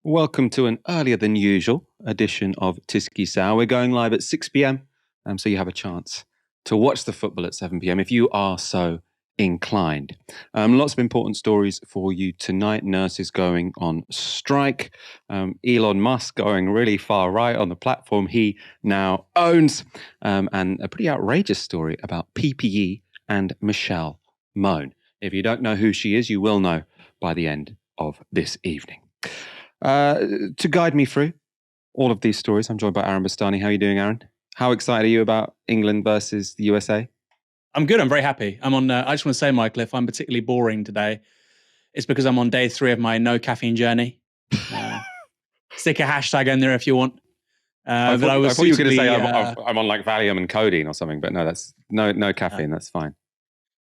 Welcome to an earlier than usual edition of Tiski Sow. We're going live at 6 p.m, so you have a chance to watch the football at 7 p.m. if you are so inclined. Lots of important stories for you tonight. Nurses going on strike. Elon Musk going really far right on the platform he now owns. And a pretty outrageous story about PPE and Michelle Mone. If you don't know who she is, you will know by the end of this evening. To guide me through all of these stories, I'm joined by Aaron Bastani. How are you doing, Aaron? How excited are you about England versus the USA? I'm good. I'm very happy. I just want to say, Michael, if I'm particularly boring today, it's because I'm on day 3 of my no caffeine journey. Stick a hashtag in there if you want. I thought you were going to say I'm on like Valium and codeine or something, but no, that's no caffeine. That's fine.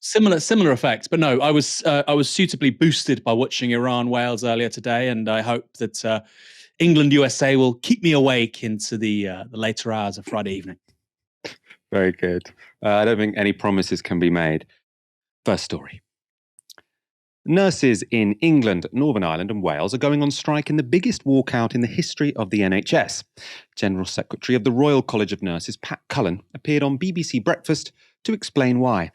Similar effects, but no, I was suitably boosted by watching Iran Wales earlier today, and I hope that England USA will keep me awake into the later hours of Friday evening. Very good. I don't think any promises can be made. First story. Nurses in England, Northern Ireland and Wales are going on strike in the biggest walkout in the history of the NHS. General Secretary of the Royal College of Nurses, Pat Cullen, appeared on BBC Breakfast to explain why.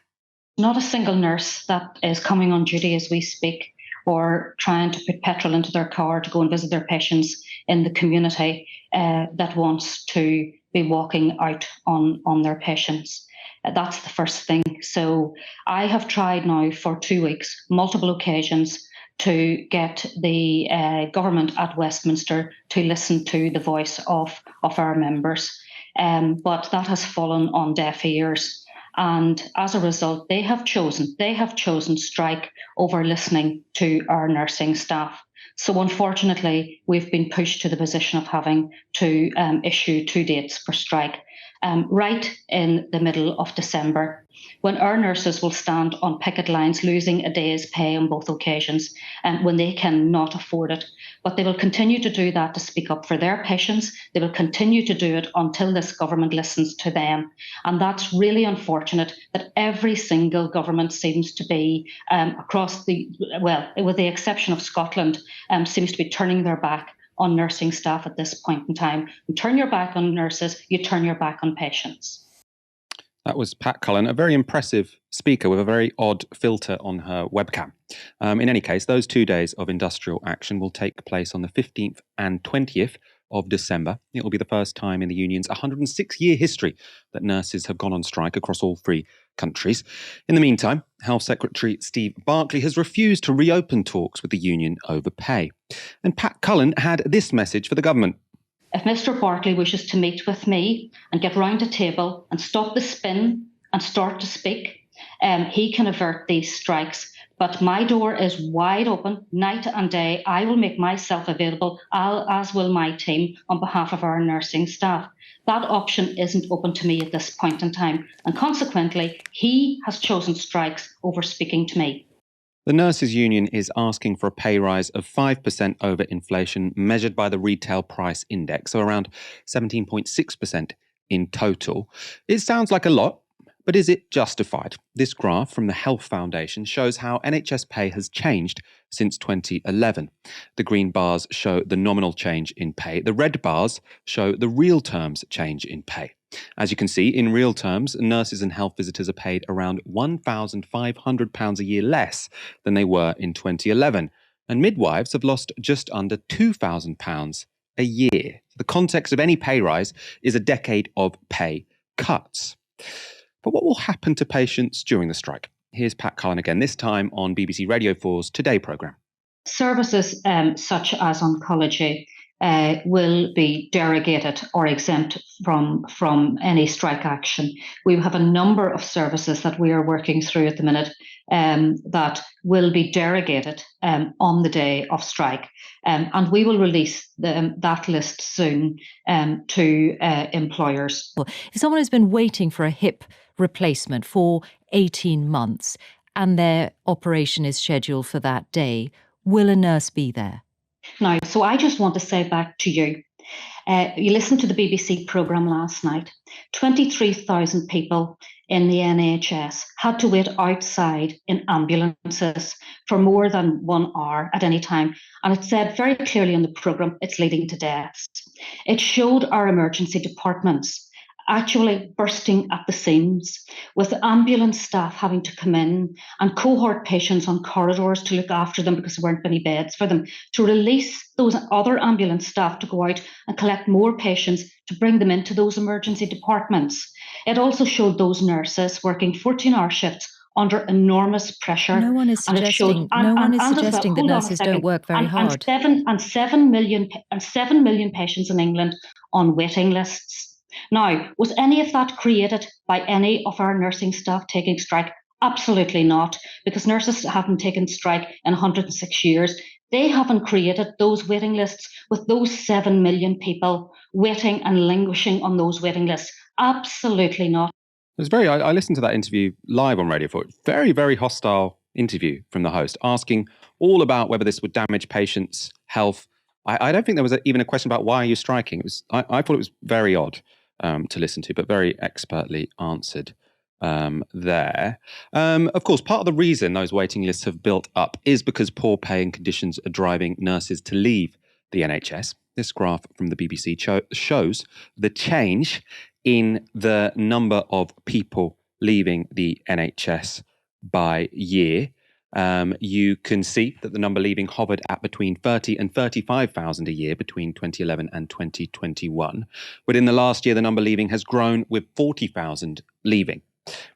Not a single nurse that is coming on duty as we speak or trying to put petrol into their car to go and visit their patients in the community that wants to be walking out on their patients. That's the first thing. So I have tried now for 2 weeks, multiple occasions, to get the government at Westminster to listen to the voice of our members. But that has fallen on deaf ears. And as a result, they have chosen strike over listening to our nursing staff. So unfortunately, we've been pushed to the position of having to issue 2 dates for strike right in the middle of December, when our nurses will stand on picket lines losing a day's pay on both occasions and when they cannot afford it. But they will continue to do that to speak up for their patients. They will continue to do it until this government listens to them. And that's really unfortunate that every single government seems to be with the exception of Scotland, seems to be turning their back on nursing staff at this point in time. You turn your back on nurses, you turn your back on patients. That was Pat Cullen, a very impressive speaker with a very odd filter on her webcam. In any case, those 2 days of industrial action will take place on the 15th and 20th of December. It will be the first time in the union's 106-year history that nurses have gone on strike across all 3 countries. In the meantime, Health Secretary Steve Barclay has refused to reopen talks with the union over pay. And Pat Cullen had this message for the government. If Mr. Barclay wishes to meet with me and get round a table and stop the spin and start to speak, he can avert these strikes. But my door is wide open night and day. I will make myself available, as will my team, on behalf of our nursing staff. That option isn't open to me at this point in time. And consequently, he has chosen strikes over speaking to me. The Nurses' Union is asking for a pay rise of 5% over inflation measured by the retail price index, so around 17.6% in total. It sounds like a lot, but is it justified? This graph from the Health Foundation shows how NHS pay has changed since 2011. The green bars show the nominal change in pay. The red bars show the real terms change in pay. As you can see, in real terms, nurses and health visitors are paid around £1,500 a year less than they were in 2011, and midwives have lost just under £2,000 a year. The context of any pay rise is a decade of pay cuts. But what will happen to patients during the strike? Here's Pat Cullen again, this time on BBC Radio 4's Today programme. Services such as oncology will be derogated or exempt from any strike action. We have a number of services that we are working through at the minute that will be derogated on the day of strike. And we will release that list soon to employers. If someone has been waiting for a hip replacement for 18 months and their operation is scheduled for that day, will a nurse be there? Now, so I just want to say back to you You listened to the BBC programme last night. 23,000 people in the NHS had to wait outside in ambulances for more than 1 hour at any time. And it said very clearly in the programme, it's leading to deaths. It showed our emergency departments actually bursting at the seams, with ambulance staff having to come in and cohort patients on corridors to look after them because there weren't any beds for them, to release those other ambulance staff to go out and collect more patients to bring them into those emergency departments. It also showed those nurses working 14-hour shifts under enormous pressure. No one is suggesting that nurses don't work very hard. And 7 million patients in England on waiting lists. Now, was any of that created by any of our nursing staff taking strike? Absolutely not, because nurses haven't taken strike in 106 years. They haven't created those waiting lists with those 7 million people waiting and languishing on those waiting lists. Absolutely not. I listened to that interview live on Radio 4. Very, very hostile interview from the host, asking all about whether this would damage patients' health. I don't think there was even a question about why are you striking. I thought it was very odd to listen to, but very expertly answered there. Of course, part of the reason those waiting lists have built up is because poor pay and conditions are driving nurses to leave the NHS. This graph from the BBC shows the change in the number of people leaving the NHS by year. You can see that the number leaving hovered at between 30 and 35,000 a year between 2011 and 2021. But in the last year, the number leaving has grown with 40,000 leaving.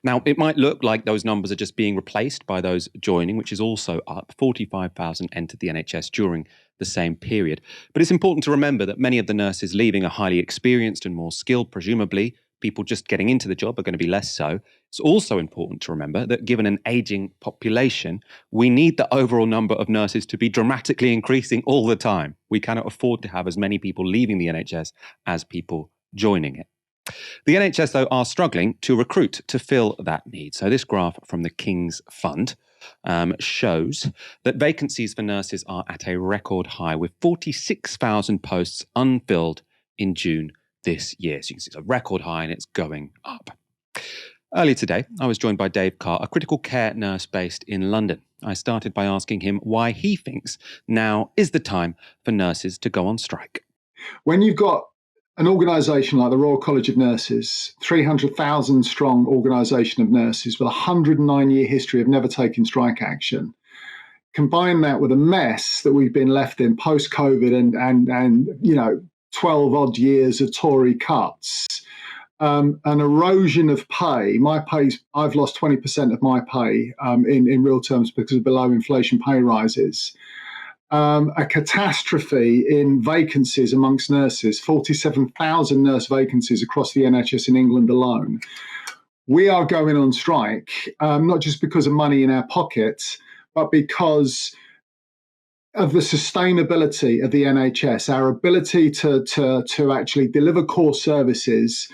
Now, it might look like those numbers are just being replaced by those joining, which is also up. 45,000 entered the NHS during the same period. But it's important to remember that many of the nurses leaving are highly experienced and more skilled, presumably. People just getting into the job are going to be less so. It's also important to remember that given an ageing population, we need the overall number of nurses to be dramatically increasing all the time. We cannot afford to have as many people leaving the NHS as people joining it. The NHS, though, are struggling to recruit to fill that need. So this graph from the King's Fund shows that vacancies for nurses are at a record high, with 46,000 posts unfilled in June this year. So you can see it's a record high and it's going up. Earlier today, I was joined by Dave Carr, a critical care nurse based in London. I started by asking him why he thinks now is the time for nurses to go on strike. When you've got an organisation like the Royal College of Nurses, 300,000 strong organisation of nurses with a 109-year history of never taking strike action, combine that with a mess that we've been left in post-COVID and 12 odd years of Tory cuts, an erosion of pay. I've lost 20% of my pay in real terms because of below inflation pay rises. A catastrophe in vacancies amongst nurses, 47,000 nurse vacancies across the NHS in England alone. We are going on strike, not just because of money in our pockets, but because of the sustainability of the NHS. Our ability to actually deliver core services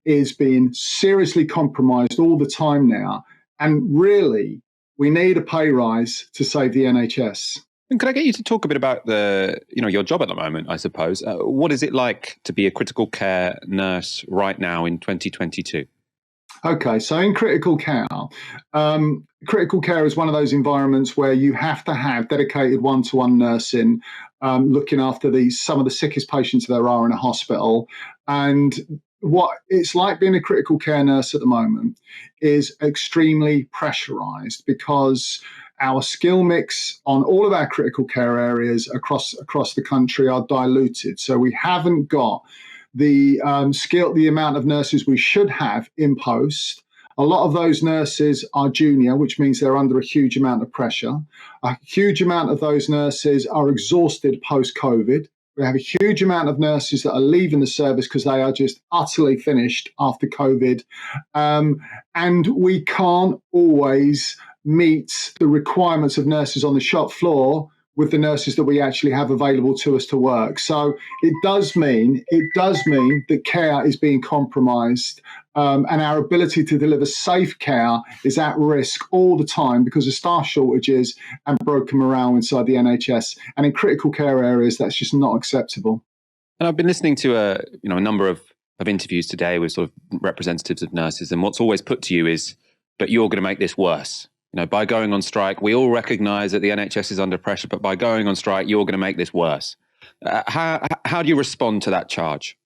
is being seriously compromised all the time now. And really, we need a pay rise to save the NHS. And could I get you to talk a bit about your job at the moment, I suppose? What is it like to be a critical care nurse right now in 2022? Okay, so in critical care is one of those environments where you have to have dedicated one-to-one nursing, looking after some of the sickest patients there are in a hospital. And what it's like being a critical care nurse at the moment is extremely pressurized because our skill mix on all of our critical care areas across the country are diluted. So we haven't got the amount of nurses we should have in post. A lot of those nurses are junior, which means they're under a huge amount of pressure. A huge amount of those nurses are exhausted post-COVID. We have a huge amount of nurses that are leaving the service because they are just utterly finished after COVID. And we can't always meet the requirements of nurses on the shop floor with the nurses that we actually have available to us to work. So it does mean that care is being compromised, and our ability to deliver safe care is at risk all the time because of staff shortages and broken morale inside the NHS. And in critical care areas, that's just not acceptable. And I've been listening to a number of interviews today with sort of representatives of nurses, and what's always put to you is, but you're going to make this worse. By going on strike, we all recognise that the NHS is under pressure, but by going on strike, you're going to make this worse. How do you respond to that charge?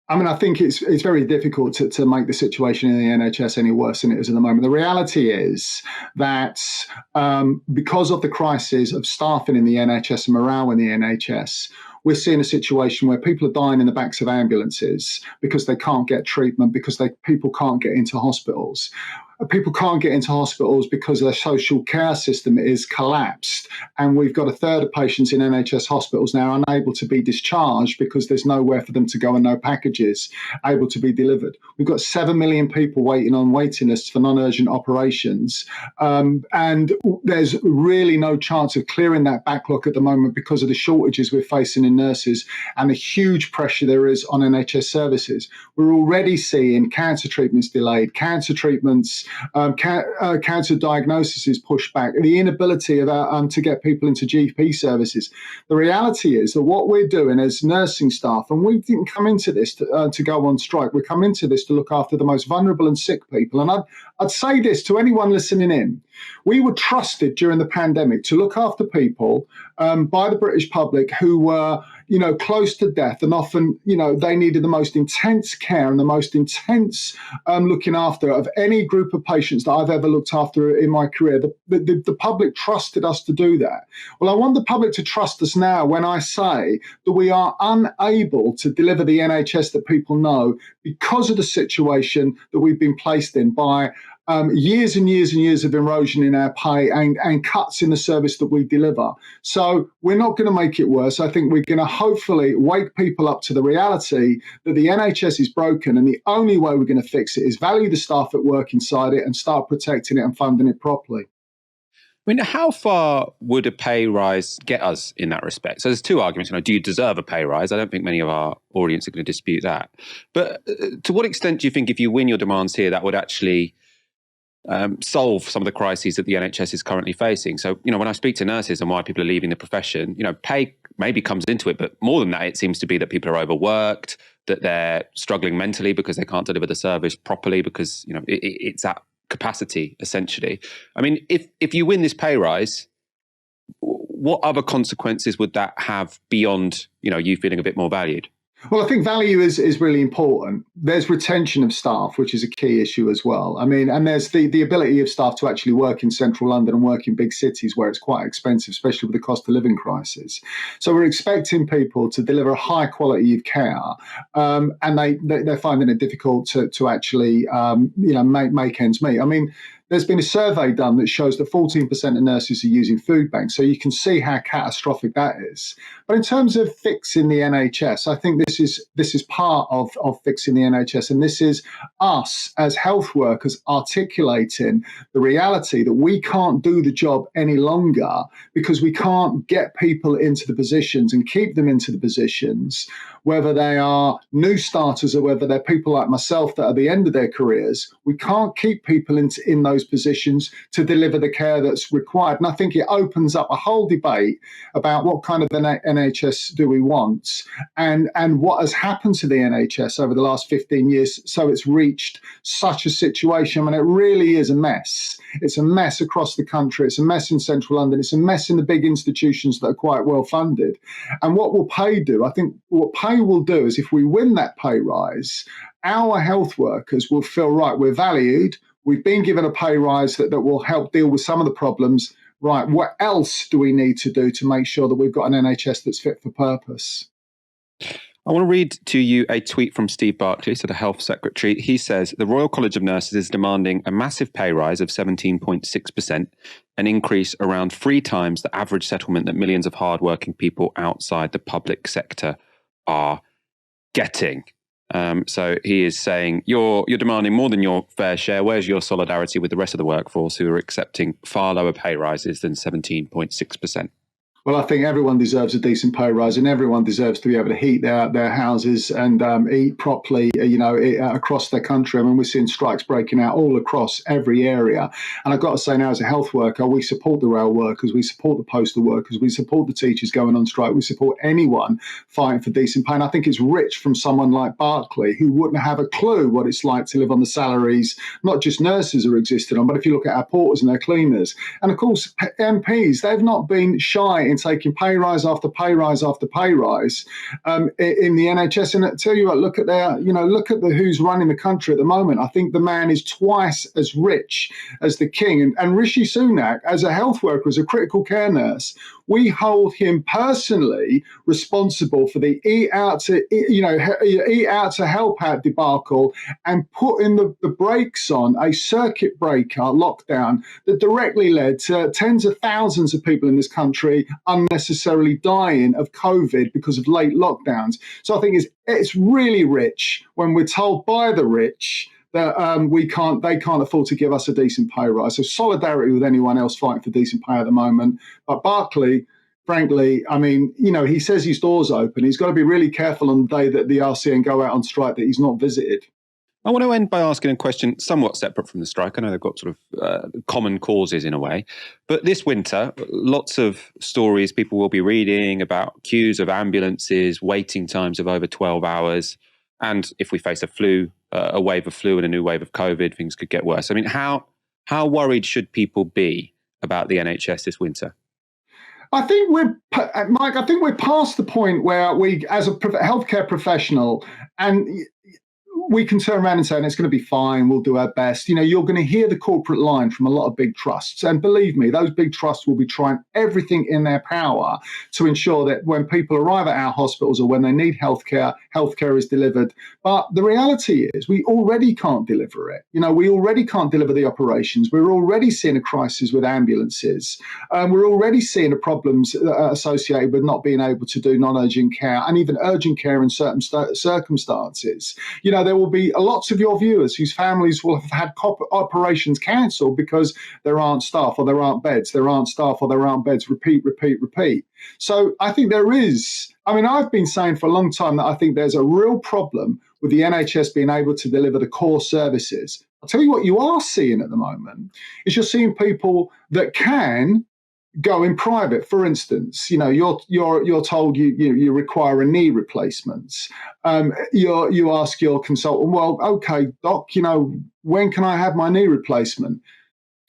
I mean, I think it's very difficult to make the situation in the NHS any worse than it is at the moment. The reality is that because of the crisis of staffing in the NHS and morale in the NHS, we're seeing a situation where people are dying in the backs of ambulances because they can't get treatment, because people can't get into hospitals. People can't get into hospitals because their social care system is collapsed. And we've got a third of patients in NHS hospitals now unable to be discharged because there's nowhere for them to go and no packages able to be delivered. We've got 7 million people waiting on waiting lists for non-urgent operations. And there's really no chance of clearing that backlog at the moment because of the shortages we're facing in nurses and the huge pressure there is on NHS services. We're already seeing cancer treatments delayed, cancer treatments cancer diagnosis is pushed back, the inability of to get people into GP services. The reality is that what we're doing as nursing staff, and we didn't come into this to go on strike, we come into this to look after the most vulnerable and sick people. And I'd say this to anyone listening in. We were trusted during the pandemic to look after people by the British public who were, close to death, and often, they needed the most intense care and the most intense looking after of any group of patients that I've ever looked after in my career. The public trusted us to do that. Well, I want the public to trust us now when I say that we are unable to deliver the NHS that people know because of the situation that we've been placed in by years and years and years of erosion in our pay and cuts in the service that we deliver. So we're not going to make it worse. I think we're going to hopefully wake people up to the reality that the NHS is broken, and the only way we're going to fix it is value the staff that work inside it and start protecting it and funding it properly. I mean, how far would a pay rise get us in that respect? So there's two arguments. Do you deserve a pay rise? I don't think many of our audience are going to dispute that. But to what extent do you think if you win your demands here, that would actually solve some of the crises that the NHS is currently facing? So, when I speak to nurses and why people are leaving the profession, pay maybe comes into it, but more than that, it seems to be that people are overworked, that they're struggling mentally because they can't deliver the service properly because, it's at capacity, essentially. I mean, if you win this pay rise, what other consequences would that have beyond, you feeling a bit more valued? Well, I think value is really important. There's retention of staff, which is a key issue as well. I mean, and there's the ability of staff to actually work in central London and work in big cities where it's quite expensive, especially with the cost of living crisis. So we're expecting people to deliver a high quality of care, and they're finding it difficult to actually make ends meet. I mean, there's been a survey done that shows that 14% of nurses are using food banks. So you can see how catastrophic that is. But in terms of fixing the NHS, I think this is part of fixing the NHS. And this is us as health workers articulating the reality that we can't do the job any longer because we can't get people into the positions and keep them into the positions, whether they are new starters or whether they're people like myself that are at the end of their careers. We can't keep people in those positions to deliver the care that's required. And I think it opens up a whole debate about what kind of an NHS do we want and what has happened to the NHS over the last 15 years so it's reached such a situation. I mean, it really is a mess. It's a mess across the country. It's a mess in central London. It's a mess in the big institutions that are quite well funded. And what will pay do? I think what pay will do is if we win that pay rise, our health workers will feel, right, we're valued. We've been given a pay rise that will help deal with some of the problems. Right, what else do we need to do to make sure that we've got an NHS that's fit for purpose? I want to read to you a tweet from Steve Barclay, so the Health Secretary. He says, the Royal College of Nurses is demanding a massive pay rise of 17.6%, an increase around 3 times the average settlement that millions of hardworking people outside the public sector are getting. So he is saying, you're demanding more than your fair share. Where's your solidarity with the rest of the workforce who are accepting far lower pay rises than 17.6%? Well, I think everyone deserves a decent pay rise, and everyone deserves to be able to heat their houses and eat properly, across the country. I mean, we're seeing strikes breaking out all across every area. And I've got to say now, as a health worker, we support the rail workers, we support the postal workers, we support the teachers going on strike, we support anyone fighting for decent pay. And I think it's rich from someone like Barclay, who wouldn't have a clue what it's like to live on the salaries, not just nurses are existing on, but if you look at our porters and our cleaners. And of course, MPs, they've not been shy in taking pay rise after pay rise after pay rise in the NHS. And I tell you what, look at who's running the country at the moment. I think the man is twice as rich as the king. And Rishi Sunak, as a health worker, as a critical care nurse, we hold him personally responsible for the eat out to help out debacle, and putting the brakes on a circuit breaker lockdown that directly led to tens of thousands of people in this country unnecessarily dying of COVID because of late lockdowns. So I think it's really rich when we're told by the rich that they can't afford to give us a decent pay rise. So solidarity with anyone else fighting for decent pay at the moment. But Barclay, frankly, I mean, he says his door's open. He's got to be really careful on the day that the RCN go out on strike that he's not visited. I want to end by asking a question somewhat separate from the strike. I know they've got sort of common causes in a way. But this winter, lots of stories people will be reading about queues of ambulances, waiting times of over 12 hours. And if we face a wave of flu and a new wave of COVID, things could get worse. I mean, how worried should people be about the NHS this winter? I think we're past the point where we, as a healthcare professional, and we can turn around and say, it's going to be fine, we'll do our best. You're going to hear the corporate line from a lot of big trusts. And believe me, those big trusts will be trying everything in their power to ensure that when people arrive at our hospitals or when they need healthcare is delivered. But the reality is we already can't deliver it. We already can't deliver the operations. We're already seeing a crisis with ambulances. We're already seeing the problems associated with not being able to do non-urgent care and even urgent care in certain circumstances. There will be lots of your viewers whose families will have had operations cancelled because there aren't staff or there aren't beds, there aren't staff or there aren't beds, repeat. So I think I've been saying for a long time that I think there's a real problem with the NHS being able to deliver the core services. I'll tell you what you are seeing at the moment is you're seeing people that can go in private. For instance, you're told you require a knee replacement. You ask your consultant, well, okay, doc, when can I have my knee replacement?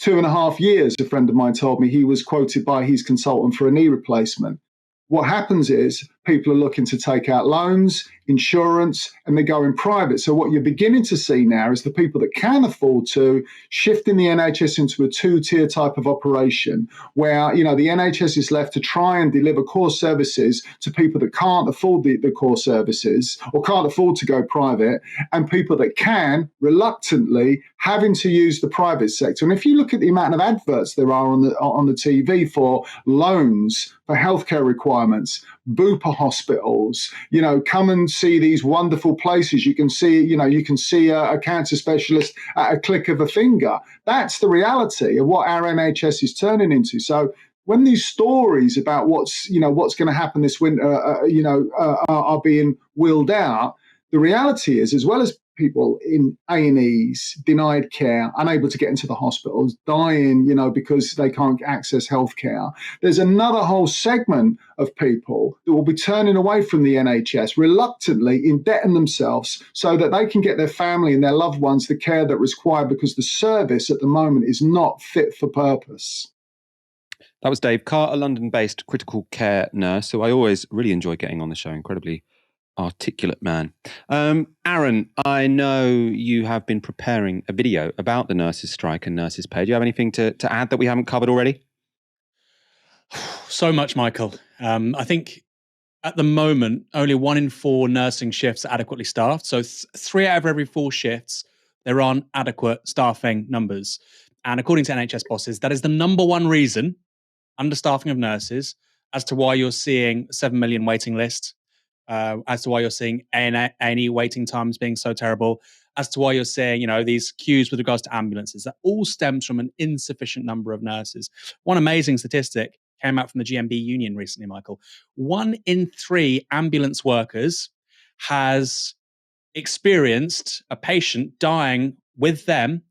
2.5 years, a friend of mine told me he was quoted by his consultant for a knee replacement. What happens is people are looking to take out loans, insurance, and they go in private. So what you're beginning to see now is the people that can afford to shifting the NHS into a two-tier type of operation where, the NHS is left to try and deliver core services to people that can't afford the core services or can't afford to go private, and people that can reluctantly having to use the private sector. And if you look at the amount of adverts there are on the TV for loans, for healthcare requirements, Bupa hospitals, come and see these wonderful places. You can see a cancer specialist at a click of a finger. That's the reality of what our NHS is turning into. So when these stories about what's going to happen this winter, are being wheeled out, the reality is, as well as people in A&Es, denied care, unable to get into the hospitals, dying, because they can't access healthcare. There's another whole segment of people that will be turning away from the NHS, reluctantly indebting themselves so that they can get their family and their loved ones the care that is required because the service at the moment is not fit for purpose. That was Dave Carr, a London-based critical care nurse who I always really enjoy getting on the show. Incredibly articulate man. Aaron, I know you have been preparing a video about the nurses' strike and nurses' pay. Do you have anything to add that we haven't covered already? So much, Michael. I think at the moment, only 1 in 4 nursing shifts are adequately staffed. So 3 out of every 4 shifts, there aren't adequate staffing numbers. And according to NHS bosses, that is the number one reason, understaffing of nurses, as to why you're seeing 7 million waiting lists, as to why you're seeing A&E waiting times being so terrible, as to why you're seeing, these queues with regards to ambulances. That all stems from an insufficient number of nurses. One amazing statistic, came out from the GMB union recently, Michael. 1 in 3 ambulance workers has experienced a patient dying with them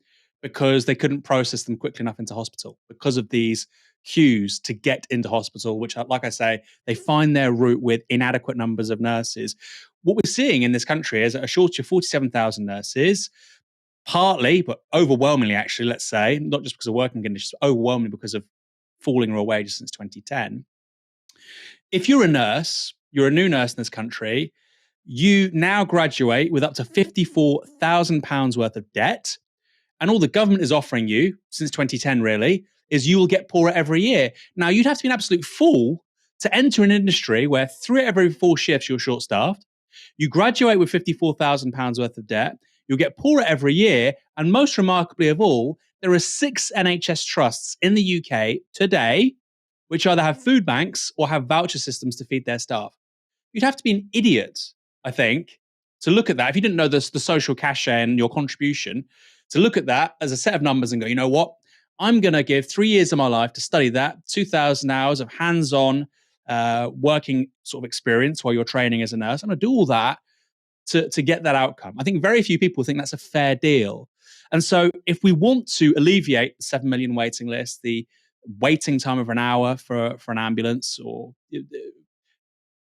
because they couldn't process them quickly enough into hospital because of these queues to get into hospital, which, like I say, they find their route with inadequate numbers of nurses. What we're seeing in this country is a shortage of 47,000 nurses, partly, but overwhelmingly, actually, let's say, not just because of working conditions, but overwhelmingly because of falling real wages since 2010. If you're a nurse, you're a new nurse in this country, you now graduate with up to £54,000 worth of debt. And all the government is offering you, since 2010 really, is you will get poorer every year. Now, you'd have to be an absolute fool to enter an industry where 3 out of every 4 shifts you're short-staffed, you graduate with £54,000 worth of debt, you'll get poorer every year, and most remarkably of all, there are 6 NHS trusts in the UK today which either have food banks or have voucher systems to feed their staff. You'd have to be an idiot, I think, to look at that. If you didn't know the social cachet and your contribution, to look at that as a set of numbers and go, you know what? I'm going to give 3 years of my life to study that, 2,000 hours of hands-on working sort of experience while you're training as a nurse. I'm going to do all that to get that outcome. I think very few people think that's a fair deal. And so if we want to alleviate the 7 million waiting list, the waiting time of an hour for an ambulance, or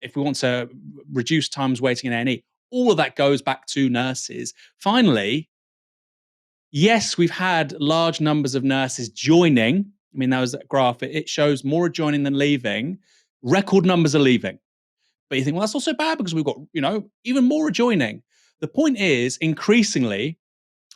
if we want to reduce times waiting in A&E, all of that goes back to nurses. Finally, yes, we've had large numbers of nurses joining. I mean, that was that graph. It shows more are joining than leaving. Record numbers are leaving. But you think, well, that's also bad because we've got, even more are joining. The point is, increasingly,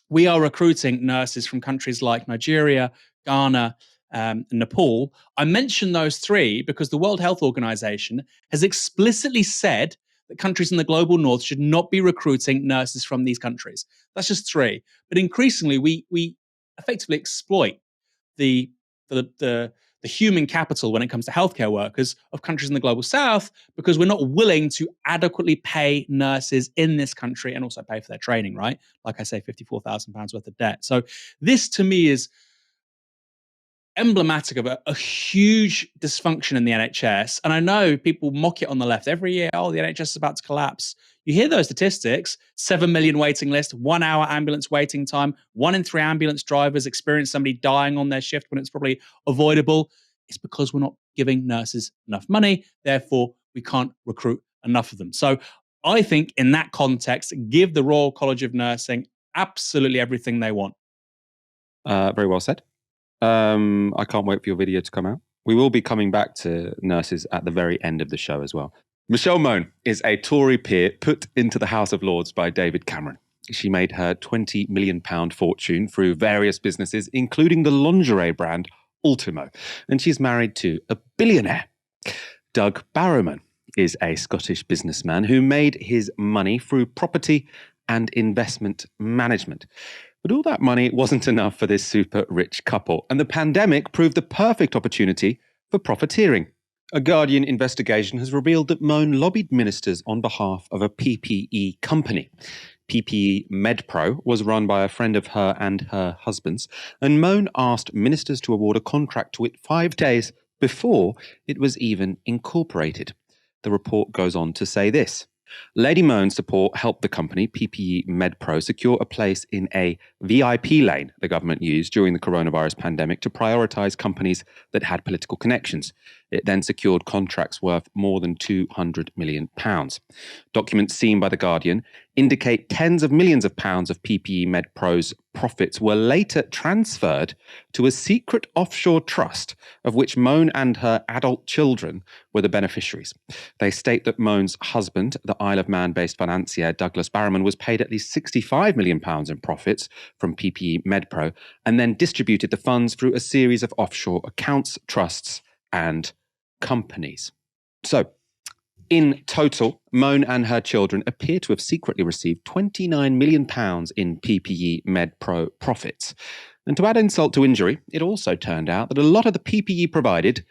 we are recruiting nurses from countries like Nigeria, Ghana, and Nepal. I mention those 3 because the World Health Organization has explicitly said that countries in the global north should not be recruiting nurses from these countries. That's just 3. But increasingly, we effectively exploit the human capital when it comes to healthcare workers of countries in the global south because we're not willing to adequately pay nurses in this country and also pay for their training, right? Like I say, £54,000 worth of debt. So this to me is emblematic of a huge dysfunction in the NHS. And I know people mock it on the left every year. Oh, the NHS is about to collapse. You hear those statistics, 7 million waiting list, 1 hour ambulance waiting time, 1 in 3 ambulance drivers experience somebody dying on their shift when it's probably avoidable. It's because we're not giving nurses enough money. Therefore, we can't recruit enough of them. So I think in that context, give the Royal College of Nursing absolutely everything they want. Very well said. I can't wait for your video to come out. We will be coming back to nurses at the very end of the show as well. Michelle Mone is a Tory peer put into the House of Lords by David Cameron. She made her £20 million fortune through various businesses, including the lingerie brand Ultimo, and she's married to a billionaire. Doug Barrowman is a Scottish businessman who made his money through property and investment management. But all that money wasn't enough for this super rich couple, and the pandemic proved the perfect opportunity for profiteering. A Guardian investigation has revealed that Mone lobbied ministers on behalf of a PPE company. PPE MedPro was run by a friend of her and her husband's, and Mone asked ministers to award a contract to it 5 days before it was even incorporated. The report goes on to say this. Lady Mone's support helped the company, PPE MedPro, secure a place in a VIP lane the government used during the coronavirus pandemic to prioritise companies that had political connections. It then secured contracts worth more than £200 million. Documents seen by The Guardian indicate tens of millions of pounds of PPE MedPro's profits were later transferred to a secret offshore trust of which Mone and her adult children were the beneficiaries. They state that Mone's husband, the Isle of Man-based financier Douglas Barrowman, was paid at least £65 million in profits from PPE MedPro and then distributed the funds through a series of offshore accounts, trusts and companies. So, in total, Mone and her children appear to have secretly received £29 million in PPE MedPro profits. And to add insult to injury, it also turned out that a lot of the PPE provided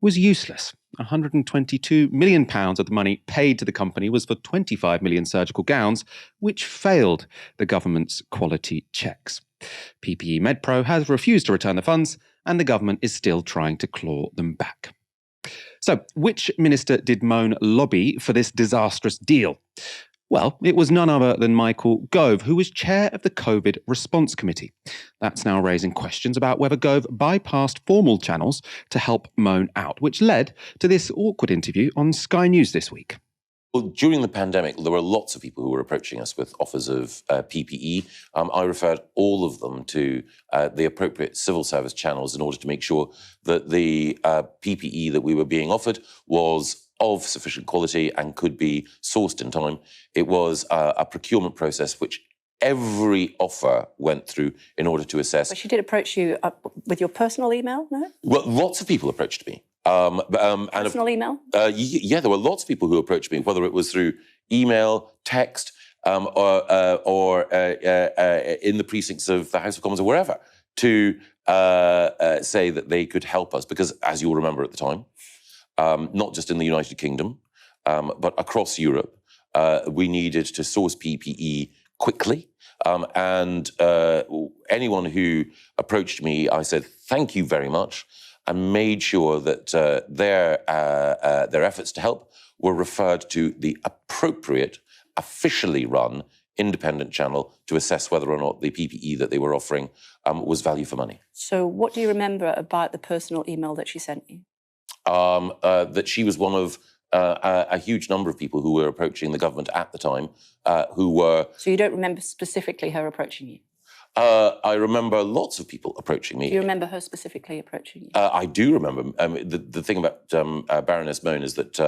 was useless. £122 million of the money paid to the company was for 25 million surgical gowns, which failed the government's quality checks. PPE MedPro has refused to return the funds, and the government is still trying to claw them back. So, which minister did Moan lobby for this disastrous deal? Well, it was none other than Michael Gove, who was chair of the COVID Response Committee. That's now raising questions about whether Gove bypassed formal channels to help Moan out, which led to this awkward interview on Sky News this week. Well, during the pandemic, there were lots of people who were approaching us with offers of PPE. I referred all of them to the appropriate civil service channels in order to make sure that the PPE that we were being offered was of sufficient quality and could be sourced in time. It was a procurement process which every offer went through in order to assess. But she did approach you with your personal email, no? Well, lots of people approached me. Personal email? Yeah, there were lots of people who approached me, whether it was through email, text, or in the precincts of the House of Commons or wherever, to say that they could help us. Because, as you'll remember at the time, not just in the United Kingdom, but across Europe, we needed to source PPE quickly. And anyone who approached me, I said, thank you very much, and made sure that their efforts to help were referred to the appropriate, officially run, independent channel to assess whether or not the PPE that they were offering was value for money. So what do you remember about the personal email that she sent you? That she was one of a huge number of people who were approaching the government at the time, who were... So you don't remember specifically her approaching you? I remember lots of people approaching me. Do you remember her specifically approaching you? I do remember. The thing about Baroness Moan is that,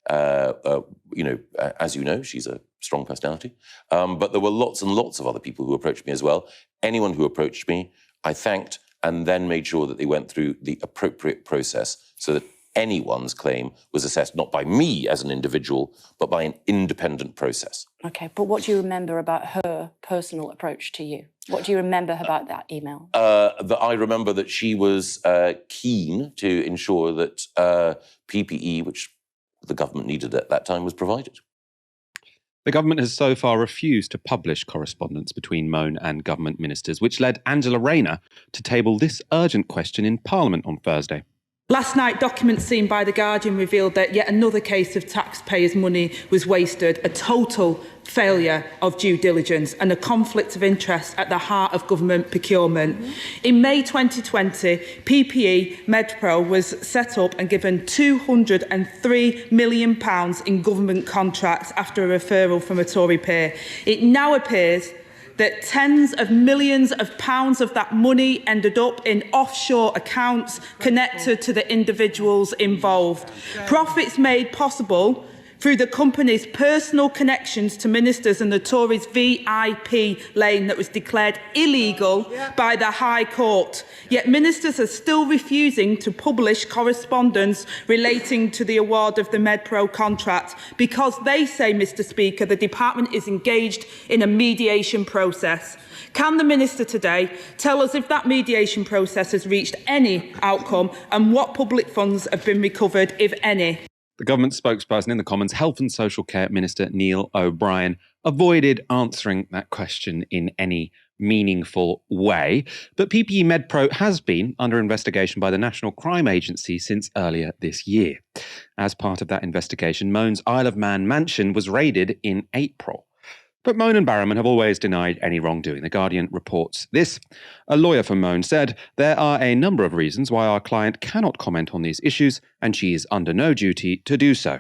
as you know, she's a strong personality. But there were lots and lots of other people who approached me as well. Anyone who approached me, I thanked and then made sure that they went through the appropriate process so that anyone's claim was assessed not by me as an individual, but by an independent process. Okay, but what do you remember about her personal approach to you? What do you remember about that email? I remember that she was keen to ensure that PPE, which the government needed at that time, was provided. The government has so far refused to publish correspondence between Moan and government ministers, which led Angela Rayner to table this urgent question in Parliament on Thursday. Last night, documents seen by The Guardian revealed that yet another case of taxpayers' money was wasted, a total failure of due diligence and a conflict of interest at the heart of government procurement. In May 2020, PPE MedPro was set up and given £203 million in government contracts after a referral from a Tory peer. It now appears that tens of millions of pounds of that money ended up in offshore accounts connected to the individuals involved. Profits made possible through the company's personal connections to ministers and the Tories' VIP lane that was declared illegal by the High Court. Yet ministers are still refusing to publish correspondence relating to the award of the MedPro contract because they say, Mr Speaker, the department is engaged in a mediation process. Can the Minister today tell us if that mediation process has reached any outcome and what public funds have been recovered, if any? The government spokesperson in the Commons, Health and Social Care Minister Neil O'Brien, avoided answering that question in any meaningful way. But PPE MedPro has been under investigation by the National Crime Agency since earlier this year. As part of that investigation, Moan's Isle of Man mansion was raided in April. But Moan and Barrowman have always denied any wrongdoing. The Guardian reports this. A lawyer for Moan said, "There are a number of reasons why our client cannot comment on these issues, and she is under no duty to do so."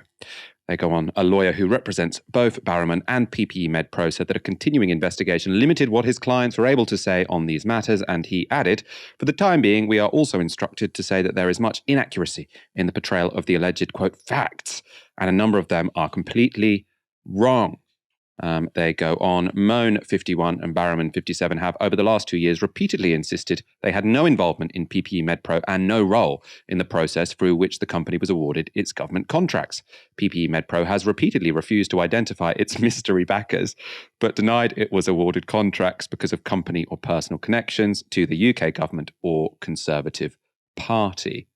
They go on. A lawyer who represents both Barrowman and PPE MedPro said that a continuing investigation limited what his clients were able to say on these matters, and he added, "For the time being, we are also instructed to say that there is much inaccuracy in the portrayal of the alleged, quote, facts, and a number of them are completely wrong." They go on. Moan, 51, and Barrowman, 57, have over the last 2 years repeatedly insisted they had no involvement in PPE MedPro and no role in the process through which the company was awarded its government contracts. PPE MedPro has repeatedly refused to identify its mystery backers, but denied it was awarded contracts because of company or personal connections to the UK government or Conservative Party.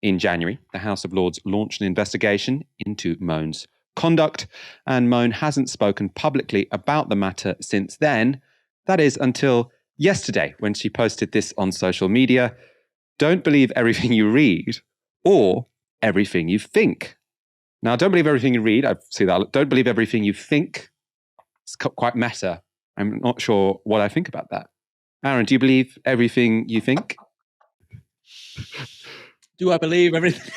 In January, the House of Lords launched an investigation into Moan's conduct, and Moan hasn't spoken publicly about the matter since then. That is until yesterday, when she posted this on social media. "Don't believe everything you read, or everything you think. Now, don't believe everything you read. I see that. Don't believe everything you think. It's quite meta. I'm not sure what I think about that. Aaron, do you believe everything you think? Do I believe everything?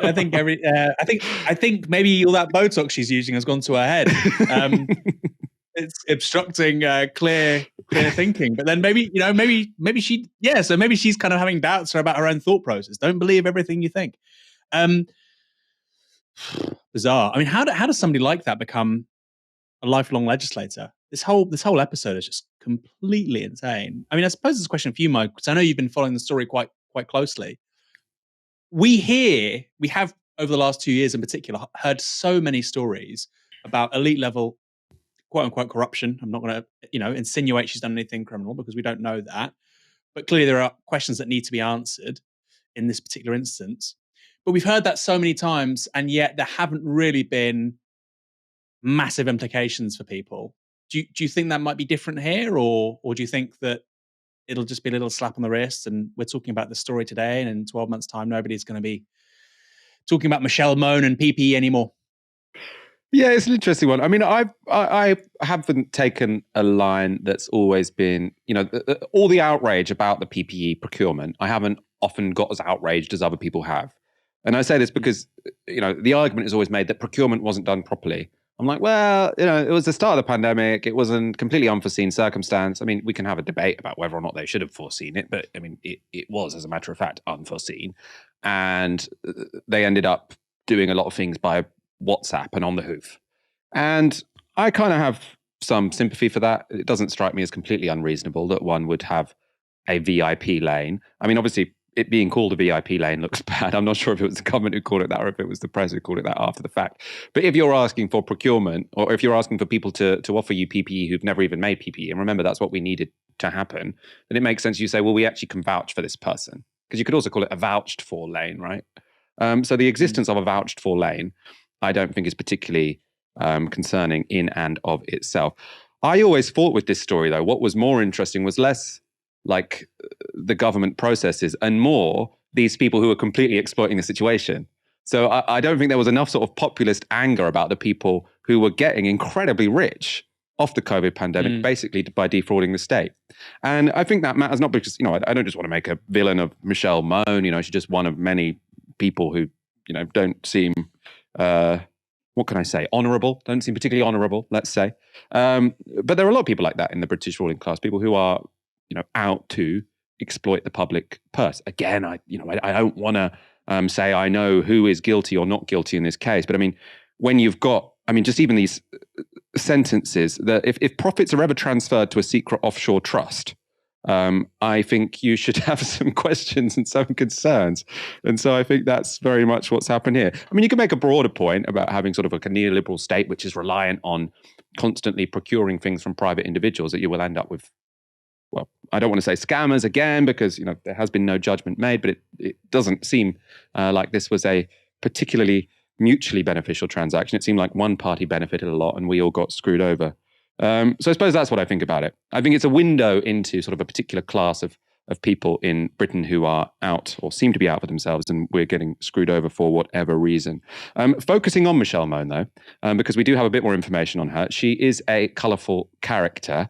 I think maybe all that Botox she's using has gone to her head. It's obstructing clear thinking. But then maybe she's kind of having doubts about her own thought process. Don't believe everything you think. Bizarre. I mean, how does somebody like that become a lifelong legislator? This whole episode is just completely insane. I mean, I suppose it's a question for you, Mike, because I know you've been following the story quite closely. We have over the last 2 years in particular heard so many stories about elite level quote unquote corruption. I'm not going to insinuate she's done anything criminal because we don't know that. But clearly there are questions that need to be answered in this particular instance. But we've heard that so many times, and yet there haven't really been massive implications for people. Do you think that might be different here, or do you think that it'll just be a little slap on the wrist and we're talking about the story today, and in 12 months' time, nobody's going to be talking about Michelle Mone and PPE anymore? Yeah, it's an interesting one. I mean, I haven't taken a line that's always been, all the outrage about the PPE procurement. I haven't often got as outraged as other people have. And I say this because, the argument is always made that procurement wasn't done properly. I'm like, well, it was the start of the pandemic. It was a completely unforeseen circumstance. I mean, we can have a debate about whether or not they should have foreseen it, but I mean, it was, as a matter of fact, unforeseen. And they ended up doing a lot of things by WhatsApp and on the hoof. And I kind of have some sympathy for that. It doesn't strike me as completely unreasonable that one would have a VIP lane. I mean, obviously, it being called a VIP lane looks bad. I'm not sure if it was the government who called it that or if it was the press who called it that after the fact. But if you're asking for procurement, or if you're asking for people to offer you PPE who've never even made PPE, and remember that's what we needed to happen, then it makes sense you say, well, we actually can vouch for this person. Because you could also call it a vouched for lane, right? So the existence of a vouched for lane, I don't think is particularly concerning in and of itself. I always thought with this story, though, what was more interesting was less like the government processes and more these people who are completely exploiting the situation. So I don't think there was enough sort of populist anger about the people who were getting incredibly rich off the COVID pandemic, basically by defrauding the state. And I think that matters not because, I don't just want to make a villain of Michelle Mone. She's just one of many people who, don't seem, what can I say, honourable, don't seem particularly honourable, let's say. But there are a lot of people like that in the British ruling class, people who are, out to exploit the public purse. Again, I don't want to say I know who is guilty or not guilty in this case, but I mean, when you've got, just even these sentences that if profits are ever transferred to a secret offshore trust, I think you should have some questions and some concerns. And so I think that's very much what's happened here. I mean, you can make a broader point about having sort of like a neoliberal state, which is reliant on constantly procuring things from private individuals, that you will end up with, well, I don't want to say scammers again, because, there has been no judgment made, but it doesn't seem like this was a particularly mutually beneficial transaction. It seemed like one party benefited a lot and we all got screwed over. So I suppose that's what I think about it. I think it's a window into sort of a particular class of people in Britain who are out or seem to be out for themselves, and we're getting screwed over for whatever reason. Focusing on Michelle Mone, though, because we do have a bit more information on her. She is a colourful character.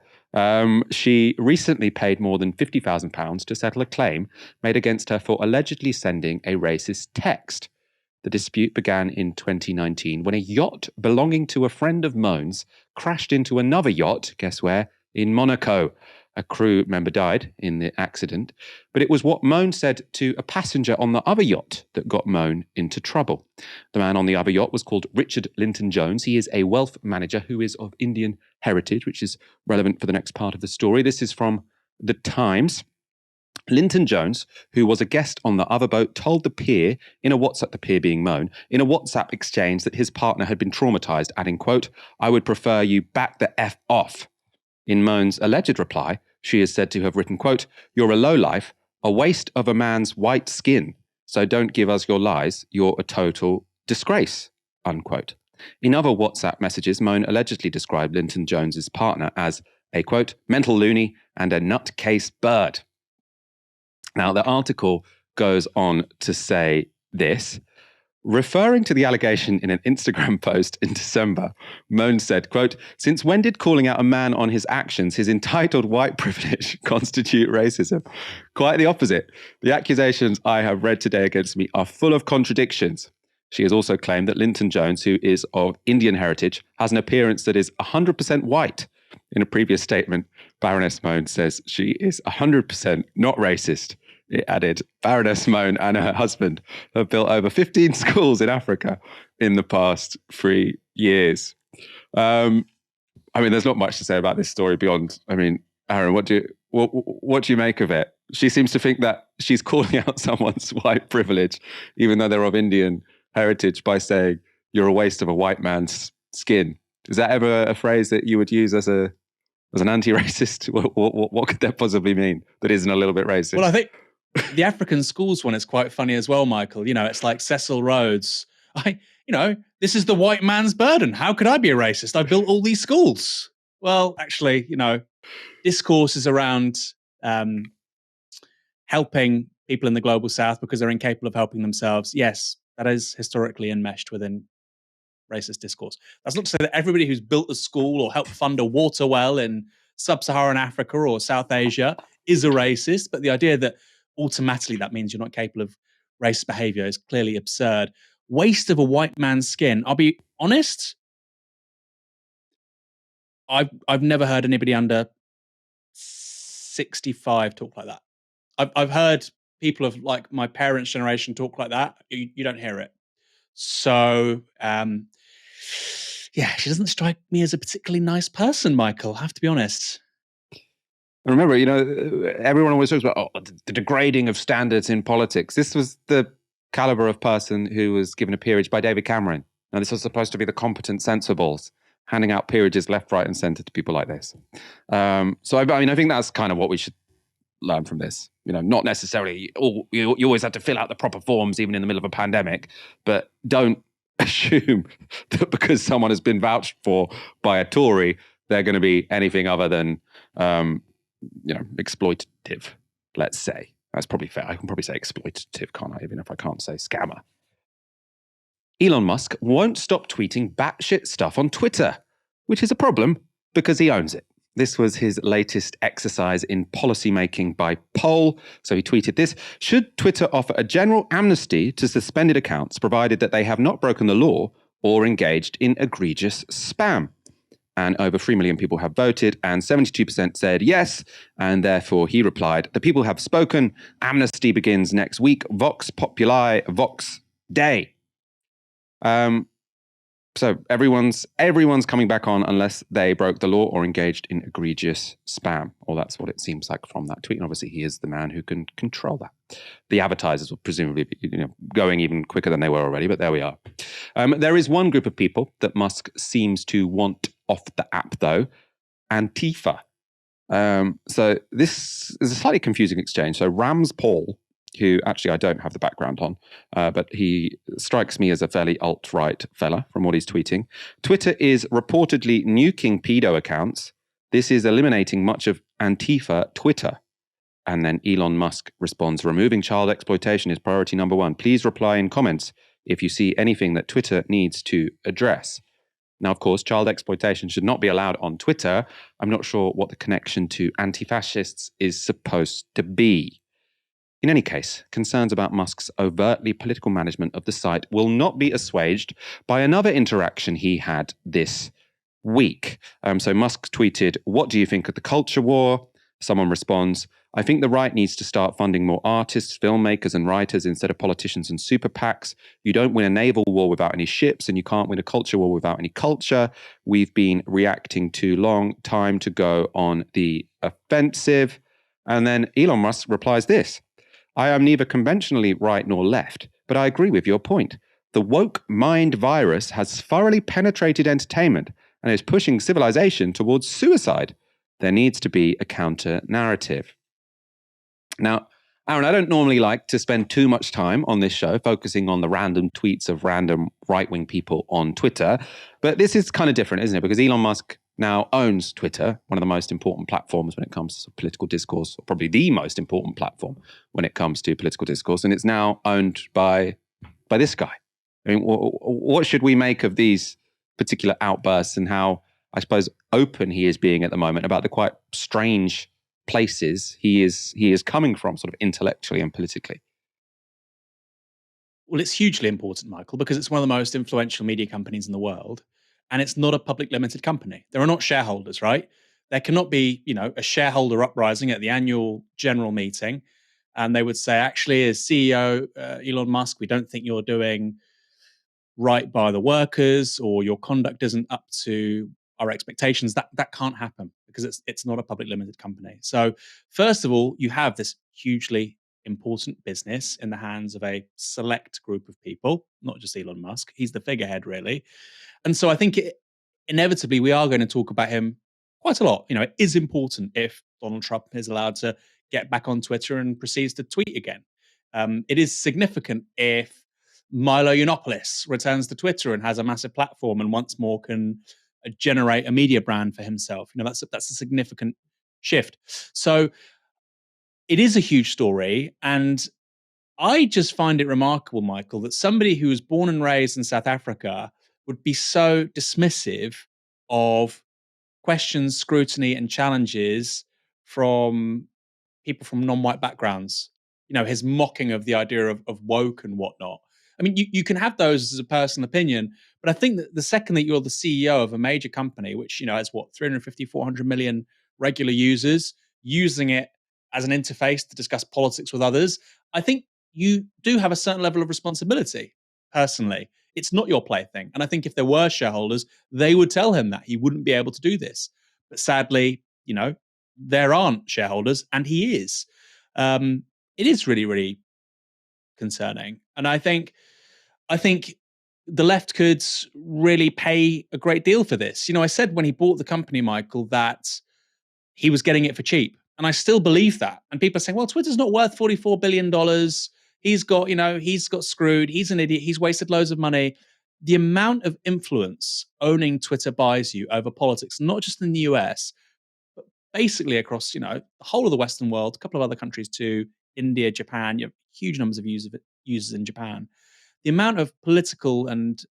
She recently paid more than £50,000 to settle a claim made against her for allegedly sending a racist text. The dispute began in 2019 when a yacht belonging to a friend of Mone's crashed into another yacht, guess where? In Monaco. A crew member died in the accident, but it was what Mone said to a passenger on the other yacht that got Mone into trouble. The man on the other yacht was called Richard Linton-Jones. He is a wealth manager who is of Indian heritage, which is relevant for the next part of the story. This is from The Times. Linton-Jones, who was a guest on the other boat, told the peer in a WhatsApp, the peer being Mone, in a WhatsApp exchange that his partner had been traumatized, adding, quote, "I would prefer you back the F off." In Mone's alleged reply, she is said to have written, quote, "You're a lowlife, a waste of a man's white skin, so don't give us your lies, you're a total disgrace," unquote. In other WhatsApp messages, Mone allegedly described Linton-Jones's partner as a, quote, "mental loony and a nutcase bird." Now, the article goes on to say this. Referring to the allegation in an Instagram post in December, Moan said, quote, "Since when did calling out a man on his actions, his entitled white privilege, constitute racism? Quite the opposite. The accusations I have read today against me are full of contradictions." She has also claimed that Linton Jones, who is of Indian heritage, has an appearance that is 100% white. In a previous statement, Baroness Moan says she is 100% not racist. It added, Baroness Moan and her husband have built over 15 schools in Africa in the past 3 years. There's not much to say about this story beyond, Aaron, what do you make of it? She seems to think that she's calling out someone's white privilege, even though they're of Indian heritage, by saying you're a waste of a white man's skin. Is that ever a phrase that you would use as an anti-racist? What could that possibly mean that isn't a little bit racist? Well, I think the African schools one is quite funny as well, Michael. It's like Cecil Rhodes. This is the white man's burden. How could I be a racist? I built all these schools. Well, actually, discourse is around helping people in the global south because they're incapable of helping themselves. Yes, that is historically enmeshed within racist discourse. That's not to say that everybody who's built a school or helped fund a water well in sub-Saharan Africa or South Asia is a racist, but the idea that automatically that means you're not capable of racist behavior is clearly absurd. Waste of a white man's skin. I'll be honest, I've never heard anybody under 65 talk like that. I've heard people of like my parents' generation talk like that. You don't hear it. So, she doesn't strike me as a particularly nice person, Michael. I have to be honest. Remember, everyone always talks about the degrading of standards in politics. This was the caliber of person who was given a peerage by David Cameron. Now, this was supposed to be the competent sensibles, handing out peerages left, right, and centre to people like this. I think that's kind of what we should learn from this. Not necessarily, you always have to fill out the proper forms, even in the middle of a pandemic, but don't assume that because someone has been vouched for by a Tory, they're going to be anything other than exploitative, let's say. That's probably fair. I can probably say exploitative, can't I? Even if I can't say scammer. Elon Musk won't stop tweeting batshit stuff on Twitter, which is a problem because he owns it. This was his latest exercise in policymaking by poll. So he tweeted this: should Twitter offer a general amnesty to suspended accounts provided that they have not broken the law or engaged in egregious spam? And over 3 million people have voted, and 72% said yes. And therefore, he replied, "The people have spoken. Amnesty begins next week. Vox Populi, Vox Day." So everyone's coming back on unless they broke the law or engaged in egregious spam. Or that's what it seems like from that tweet. And obviously, he is the man who can control that. The advertisers will presumably be going even quicker than they were already, but there we are. There is one group of people that Musk seems to want off the app, though: Antifa. So this is a slightly confusing exchange. So Rams Paul, who actually I don't have the background on, but he strikes me as a fairly alt-right fella from what he's tweeting. Twitter is reportedly nuking pedo accounts. This is eliminating much of Antifa Twitter. And then Elon Musk responds, removing child exploitation is priority number one. Please reply in comments if you see anything that Twitter needs to address. Now, of course, child exploitation should not be allowed on Twitter. I'm not sure what the connection to anti-fascists is supposed to be. In any case, concerns about Musk's overtly political management of the site will not be assuaged by another interaction he had this week. So Musk tweeted, "What do you think of the culture war?" Someone responds, "I think the right needs to start funding more artists, filmmakers, and writers instead of politicians and super PACs. You don't win a naval war without any ships, and you can't win a culture war without any culture. We've been reacting too long. Time to go on the offensive." And then Elon Musk replies this: "I am neither conventionally right nor left, but I agree with your point. The woke mind virus has thoroughly penetrated entertainment and is pushing civilization towards suicide. There needs to be a counter narrative." Now, Aaron, I don't normally like to spend too much time on this show focusing on the random tweets of random right-wing people on Twitter, but this is kind of different, isn't it? Because Elon Musk now owns Twitter, one of the most important platforms when it comes to political discourse, or probably the most important platform when it comes to political discourse, and it's now owned by this guy. I mean, what should we make of these particular outbursts and how, I suppose, open he is being at the moment about the quite strange places he is coming from, sort of intellectually and politically? Well, it's hugely important, Michael, because it's one of the most influential media companies in the world, and it's not a public limited company. There are not shareholders, right? There cannot be, a shareholder uprising at the annual general meeting, and they would say, actually, as CEO Elon Musk, we don't think you're doing right by the workers, or your conduct isn't up to our expectations. That can't happen because it's not a public limited company. So, first of all, you have this hugely important business in the hands of a select group of people, not just Elon Musk. He's the figurehead, really. And so I think inevitably we are going to talk about him quite a lot. It is important if Donald Trump is allowed to get back on Twitter and proceeds to tweet again. It is significant if Milo Yiannopoulos returns to Twitter and has a massive platform and once more can generate a media brand for himself. That's a significant shift. So it is a huge story, and I just find it remarkable, Michael, that somebody who was born and raised in South Africa would be so dismissive of questions, scrutiny, and challenges from people from non-white backgrounds. His mocking of the idea of woke and whatnot. I mean, you can have those as a personal opinion, but I think that the second that you're the CEO of a major company, which, has 350, 400 million regular users, using it as an interface to discuss politics with others, I think you do have a certain level of responsibility, personally. It's not your plaything. And I think if there were shareholders, they would tell him that he wouldn't be able to do this. But sadly, there aren't shareholders, and he is. It is really, really concerning. And I think the left could really pay a great deal for this. I said when he bought the company, Michael, that he was getting it for cheap. And I still believe that. And people are saying, well, Twitter's not worth $44 billion. He's got screwed. He's an idiot. He's wasted loads of money. The amount of influence owning Twitter buys you over politics, not just in the US, but basically across, the whole of the Western world, a couple of other countries too, India, Japan. You have huge numbers of users in Japan. The amount of political and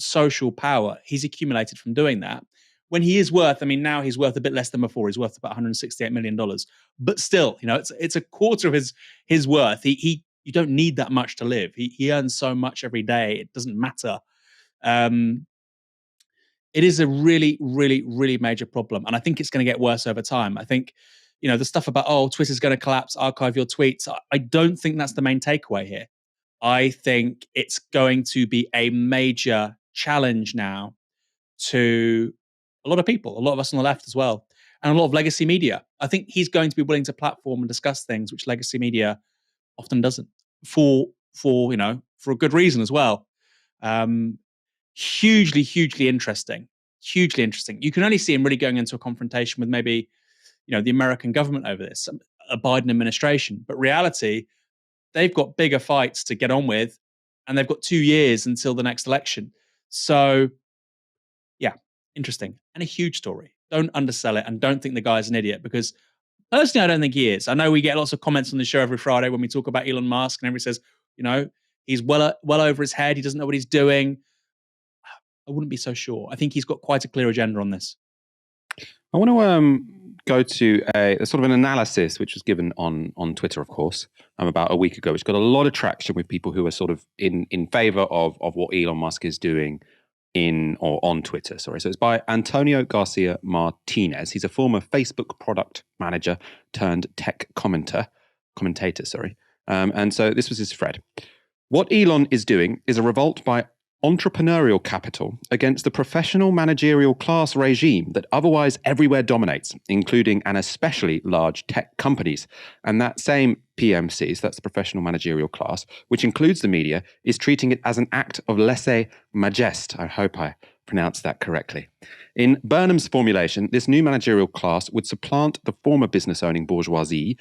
social power he's accumulated from doing that, when he is worth, now he's worth a bit less than before. He's worth about $168 million. But still, it's a quarter of his worth. You don't need that much to live. He earns so much every day. It doesn't matter. It is a really, really, really major problem. And I think it's going to get worse over time. I think, the stuff about, Twitter's going to collapse, archive your tweets. I don't think that's the main takeaway here. I think it's going to be a major challenge now to a lot of people, a lot of us on the left as well, and a lot of legacy media. I think he's going to be willing to platform and discuss things which legacy media often doesn't, for a good reason as well. Hugely, hugely interesting. Hugely interesting. You can only see him really going into a confrontation with maybe, the American government over this, a Biden administration. But reality, they've got bigger fights to get on with, and they've got 2 years until the next election. So, yeah, interesting and a huge story. Don't undersell it, and don't think the guy's an idiot, because personally, I don't think he is. I know we get lots of comments on the show every Friday when we talk about Elon Musk, and everybody says, he's well over his head. He doesn't know what he's doing. I wouldn't be so sure. I think he's got quite a clear agenda on this. I want to go to a sort of an analysis which was given on Twitter, of course, about a week ago, which got a lot of traction with people who are sort of in favor of what Elon Musk is doing on Twitter. So it's by Antonio Garcia Martinez. He's a former Facebook product manager turned tech commentator. And so this was his thread. What Elon is doing is a revolt by entrepreneurial capital against the professional managerial class regime that otherwise everywhere dominates, including and especially large tech companies. And that same PMC, so that's the professional managerial class, which includes the media, is treating it as an act of lèse-majesté. I hope I pronounced that correctly. In Burnham's formulation, this new managerial class would supplant the former business-owning bourgeoisie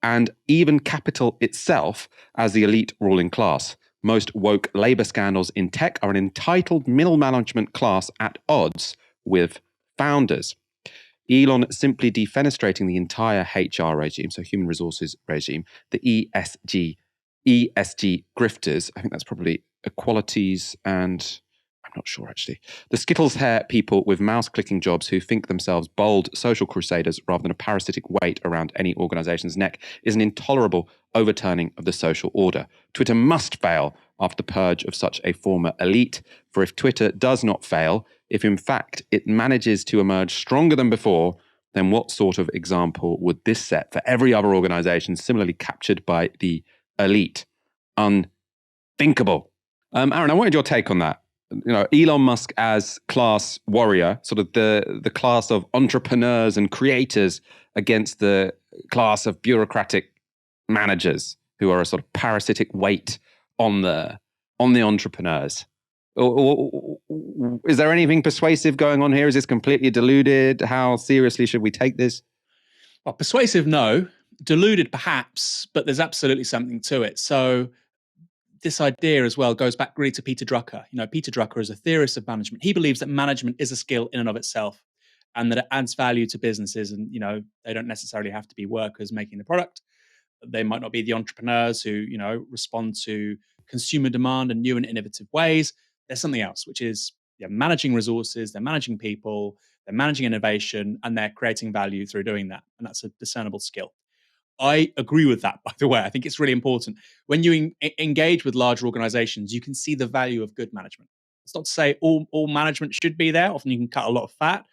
and even capital itself as the elite ruling class. Most woke labor scandals in tech are an entitled middle management class at odds with founders. Elon simply defenestrating the entire HR regime, so human resources regime, the ESG grifters. I think that's probably equalities and I'm not sure actually. The Skittles hair people with mouse clicking jobs who think themselves bold social crusaders rather than a parasitic weight around any organization's neck is an intolerable overturning of the social order. Twitter must fail after the purge of such a former elite. For if Twitter does not fail, if in fact it manages to emerge stronger than before, then what sort of example would this set for every other organization similarly captured by the elite? Unthinkable. Aaron, I wanted your take on that. Elon Musk as class warrior, sort of the class of entrepreneurs and creators against the class of bureaucratic managers who are a sort of parasitic weight on the entrepreneurs. Is there anything persuasive going on here? Is this completely deluded? How seriously should we take this? Well, persuasive, no. Deluded, perhaps, but there's absolutely something to it. So this idea as well goes back really to Peter Drucker. Peter Drucker is a theorist of management. He believes that management is a skill in and of itself and that it adds value to businesses. And, they don't necessarily have to be workers making the product. They might not be the entrepreneurs who, respond to consumer demand in new and innovative ways. There's something else, which is managing resources, they're managing people, they're managing innovation, and they're creating value through doing that. And that's a discernible skill. I agree with that, by the way. I think it's really important. When you engage with larger organizations, you can see the value of good management. It's not to say all management should be there. Often you can cut a lot of fat,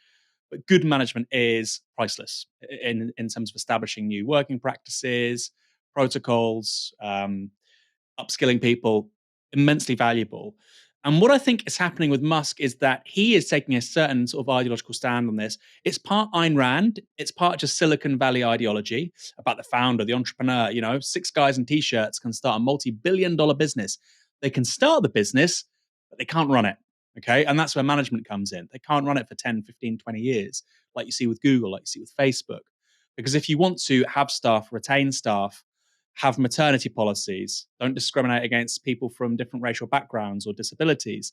but good management is priceless in terms of establishing new working practices, protocols, upskilling people, immensely valuable. And what I think is happening with Musk is that he is taking a certain sort of ideological stand on this. It's part Ayn Rand. It's part just Silicon Valley ideology about the founder, the entrepreneur. 6 guys in T-shirts can start a multi-billion-dollar business. They can start the business, but they can't run it. Okay. And that's where management comes in. They can't run it for 10, 15, 20 years, like you see with Google, like you see with Facebook. Because if you want to have staff, retain staff, have maternity policies, don't discriminate against people from different racial backgrounds or disabilities,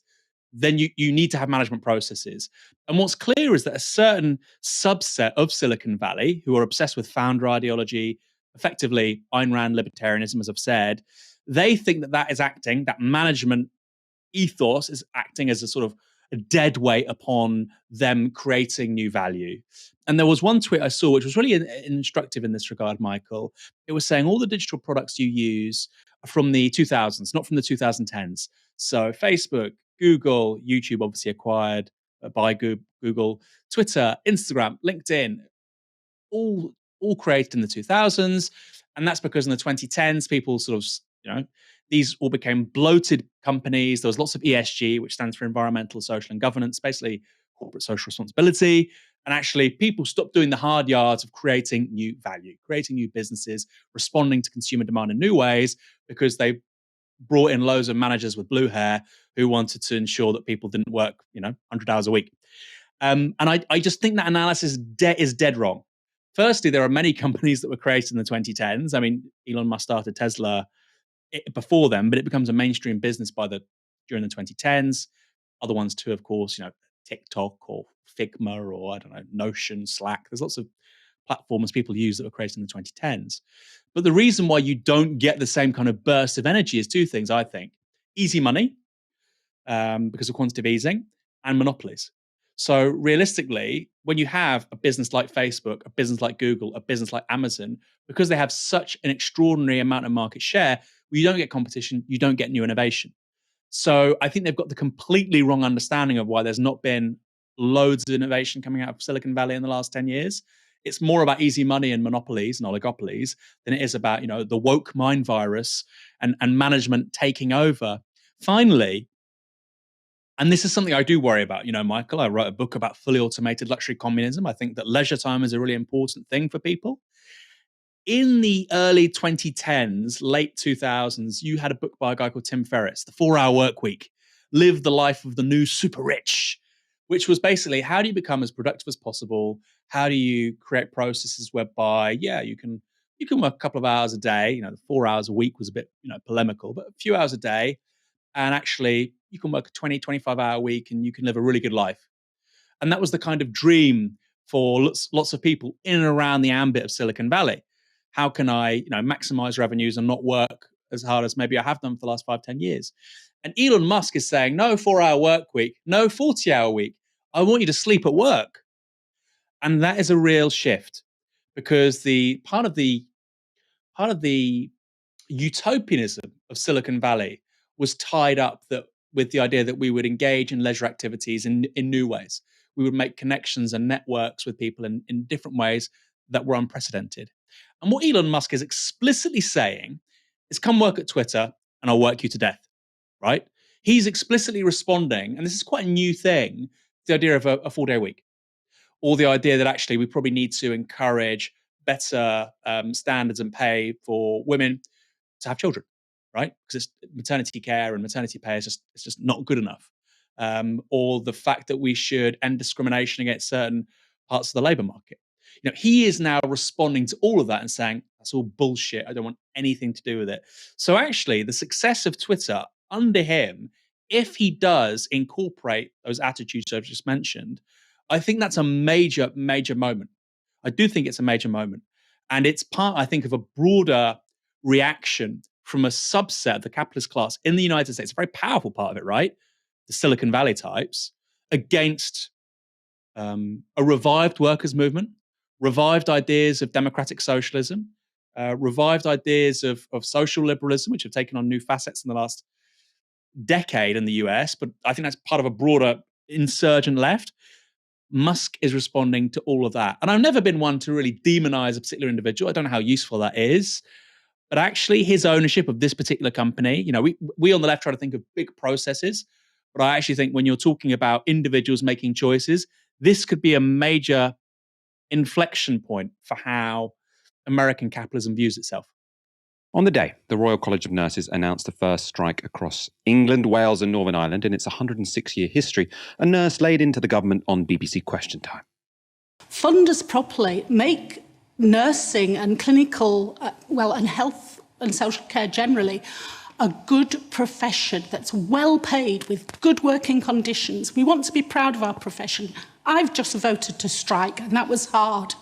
then you need to have management processes. And what's clear is that a certain subset of Silicon Valley who are obsessed with founder ideology, effectively Ayn Rand libertarianism, as I've said, they think that management ethos is acting as a sort of a dead weight upon them creating new value. And there was one tweet I saw which was really instructive in this regard, Michael. It was saying all the digital products you use are from the 2000s, not from the 2010s. So Facebook, Google, YouTube obviously acquired by Google, Twitter, Instagram, LinkedIn, all created in the 2000s. And that's because in the 2010s, people sort of, these all became bloated companies. There was lots of ESG, which stands for environmental, social, and governance, basically corporate social responsibility. And actually, people stopped doing the hard yards of creating new value, creating new businesses, responding to consumer demand in new ways, because they brought in loads of managers with blue hair who wanted to ensure that people didn't work, 100 hours a week. And I just think that analysis is dead wrong. Firstly, there are many companies that were created in the 2010s. I mean, Elon Musk started Tesla before them, but it becomes a mainstream business during the 2010s. Other ones too, of course, TikTok or Figma or I don't know, Notion, Slack. There's lots of platforms people use that were created in the 2010s. But the reason why you don't get the same kind of burst of energy is 2 things, I think. Easy money, because of quantitative easing, and monopolies. So realistically, when you have a business like Facebook, a business like Google, a business like Amazon, because they have such an extraordinary amount of market share, you don't get competition, you don't get new innovation. So I think they've got the completely wrong understanding of why there's not been loads of innovation coming out of Silicon Valley in the last 10 years. It's more about easy money and monopolies and oligopolies than it is about, the woke mind virus and management taking over. Finally, and this is something I do worry about, Michael, I wrote a book about fully automated luxury communism. I think that leisure time is a really important thing for people. In the early 2010s, late 2000s, you had a book by a guy called Tim Ferriss, The 4-Hour Workweek, Live the Life of the New Super Rich, which was basically how do you become as productive as possible? How do you create processes whereby, you can work a couple of hours a day, the 4 hours a week was a bit, polemical, but a few hours a day. And actually, you can work a 20, 25-hour week and you can live a really good life. And that was the kind of dream for lots of people in and around the ambit of Silicon Valley. How can I, maximize revenues and not work as hard as maybe I have done for the last 5-10 years? And Elon Musk is saying, no 4-hour work week, no 40-hour week. I want you to sleep at work. And that is a real shift, because the part of the utopianism of Silicon Valley was tied up with the idea that we would engage in leisure activities in new ways. We would make connections and networks with people in different ways that were unprecedented. And what Elon Musk is explicitly saying is, come work at Twitter and I'll work you to death, right? He's explicitly responding, and this is quite a new thing, the idea of a 4-day week, or the idea that actually we probably need to encourage better standards and pay for women to have children, right? Because maternity care and maternity pay is just not good enough. Or the fact that we should end discrimination against certain parts of the labour market. He is now responding to all of that and saying, that's all bullshit. I don't want anything to do with it. So actually, the success of Twitter under him, if he does incorporate those attitudes I've just mentioned, I think that's a major, major moment. I do think it's a major moment. And it's part, I think, of a broader reaction from a subset of the capitalist class in the United States, a very powerful part of it, right? The Silicon Valley types, against a revived workers' movement, revived ideas of democratic socialism, revived ideas of social liberalism, which have taken on new facets in the last decade in the US. But I think that's part of a broader insurgent left. Musk is responding to all of that. And I've never been one to really demonize a particular individual. I don't know how useful that is. But actually, his ownership of this particular company, we on the left try to think of big processes. But I actually think when you're talking about individuals making choices, this could be a major inflection point for how American capitalism views itself. On the day, the Royal College of Nurses announced the first strike across England, Wales and Northern Ireland in its 106-year history. A nurse laid into the government on BBC Question Time. Fund us properly, make nursing and clinical, and health and social care generally, a good profession that's well paid with good working conditions. We want to be proud of our profession. I've just voted to strike, and that was hard.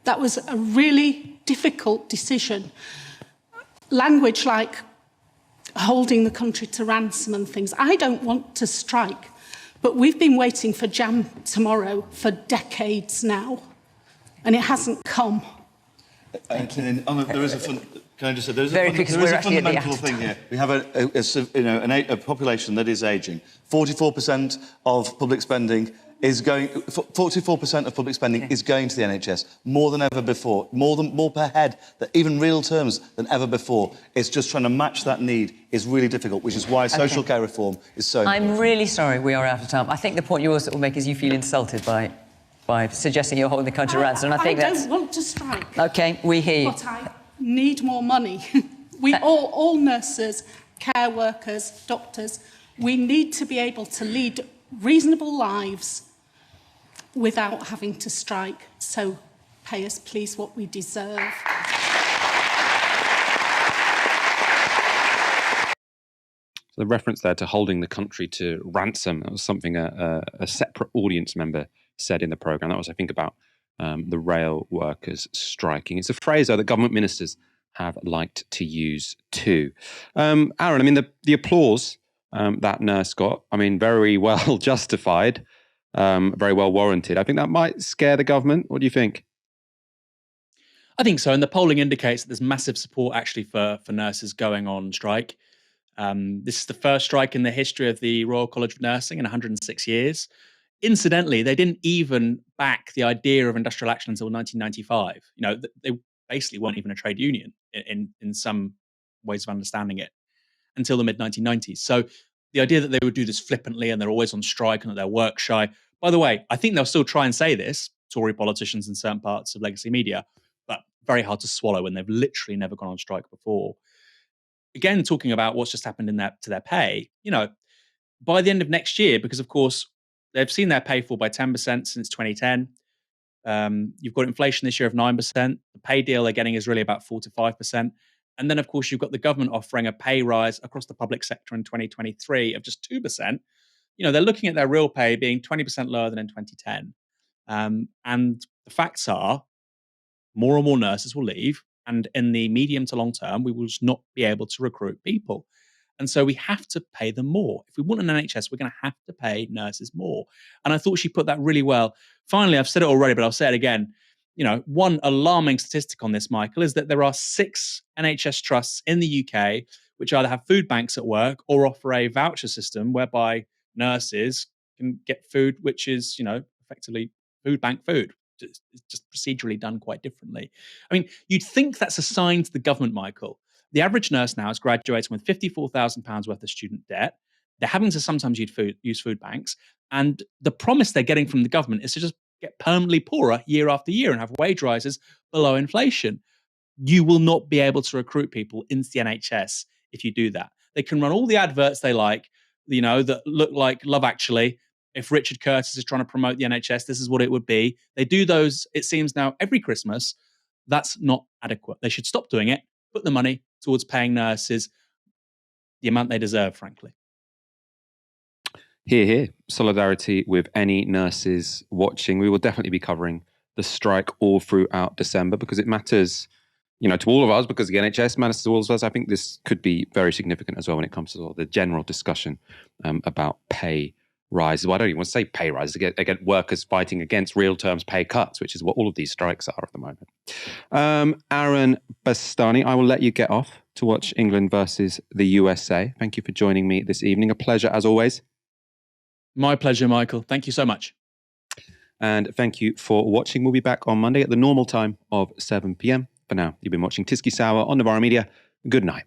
That was a really difficult decision. Language like holding the country to ransom and things. I don't want to strike, but we've been waiting for Jam tomorrow for decades now, and it hasn't come. There is a can I just say there is Very a fundamental thing here. We have a population that is aging. 44% of public spending is going. 44% of public spending is going to the NHS, more than ever before, more per head, even real terms than ever before. It's just trying to match that need is really difficult, which is why social care reform is so important. I'm really sorry we are out of time. I think the point you also will make is you feel insulted by suggesting you're holding the country ransom, and I don't want to strike. Okay, we hear you. But I need more money. We all nurses, care workers, doctors, we need to be able to lead reasonable lives without having to strike. So pay us, please, what we deserve. So the reference there to holding the country to ransom, that was something a separate audience member said in the programme. That was, I think, about the rail workers striking. It's a phrase, though, that government ministers have liked to use too. Aaron, I mean, the applause that nurse got, I mean, very well justified, very well warranted. I think that might scare the government. What do you think? I think so. And the polling indicates that there's massive support actually for nurses going on strike. This is the first strike in the history of the Royal College of Nursing in 106 years. Incidentally, they didn't even back the idea of industrial action until 1995. They basically weren't even a trade union in some ways of understanding it until the mid-1990s. So the idea that they would do this flippantly and they're always on strike and that they're work shy. By the way, I think they'll still try and say this, Tory politicians in certain parts of legacy media, but very hard to swallow when they've literally never gone on strike before. Again, talking about what's just happened to their pay, by the end of next year, because of course, they've seen their pay fall by 10% since 2010. You've got inflation this year of 9%. The pay deal they're getting is really about 4 to 5%. And then, of course, you've got the government offering a pay rise across the public sector in 2023 of just 2%. they're looking at their real pay being 20% lower than in 2010. And the facts are more and more nurses will leave. And in the medium to long term, we will just not be able to recruit people. And so we have to pay them more. If we want an NHS, we're going to have to pay nurses more. And I thought she put that really well. Finally, I've said it already, but I'll say it again. One alarming statistic on this, Michael, is that there are 6 NHS trusts in the UK which either have food banks at work or offer a voucher system whereby nurses can get food, which is, effectively food bank food. It's just procedurally done quite differently. I mean, you'd think that's a sign to the government, Michael. The average nurse now is graduating with £54,000 worth of student debt. They're having to sometimes use food banks. And the promise they're getting from the government is to just get permanently poorer year after year and have wage rises below inflation. You will not be able to recruit people into the NHS if you do that. They can run all the adverts they like, that look like Love Actually. If Richard Curtis is trying to promote the NHS, this is what it would be. They do those, it seems now, every Christmas. That's not adequate. They should stop doing it, put the money towards paying nurses the amount they deserve, frankly. Hear, hear. Solidarity with any nurses watching. We will definitely be covering the strike all throughout December because it matters, to all of us, because the NHS matters to all of us. I think this could be very significant as well when it comes to the general discussion about pay rises. Well, I don't even want to say pay rises. Again, workers fighting against real terms pay cuts, which is what all of these strikes are at the moment. Aaron Bastani, I will let you get off to watch England versus the USA. Thank you for joining me this evening. A pleasure as always. My pleasure, Michael. Thank you so much. And thank you for watching. We'll be back on Monday at the normal time of 7 p.m. For now, you've been watching Tysky Sour on Novara Media. Good night.